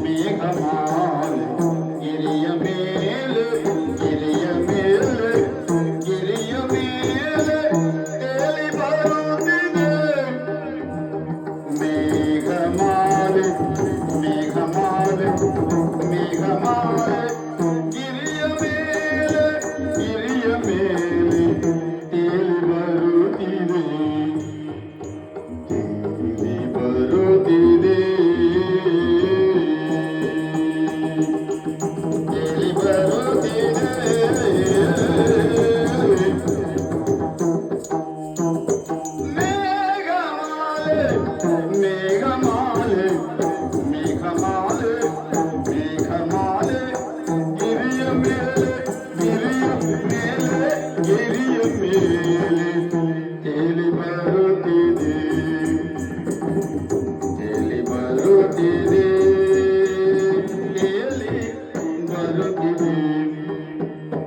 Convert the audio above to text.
ಮೇಘಮಾಲೆ ಗಿರಿಯ ಮೇಲೆ ಗಿರಿಯ ಮೇಲೆ ಗಿರಿಯ ಮೇಲೆ ತೇಲಿ ಬರುತ್ತಿದೆ ಮೇಘಮಾಲೆ ಮೇಘಮಾಲೆ ಮೇಘಮಾಲೆ ಗಿರಿಯ ಮೇಲೆ ತೇಲಿ ಬರುತ್ತಿದೆ ತೇಲಿ ಬರುತ್ತಿದೆ ತೇಲಿ ಬರುತ್ತಿದೆ ಮೇಘಮಾಲೆ ಮೇಘಮಾಲೆ ಮೇಘಮಾಲೆ ಮೇಘಮಾಲೆ ಗಿರಿಯ ಮೇಲೆ ಗಿರಿಯ ಮೇಲೆ ಗಿರಿಯ ಮೇಲೆ ತೇಲಿ ಬರುತ್ತಿದೆ ತೇಲಿ ಬರುತ್ತಿದೆ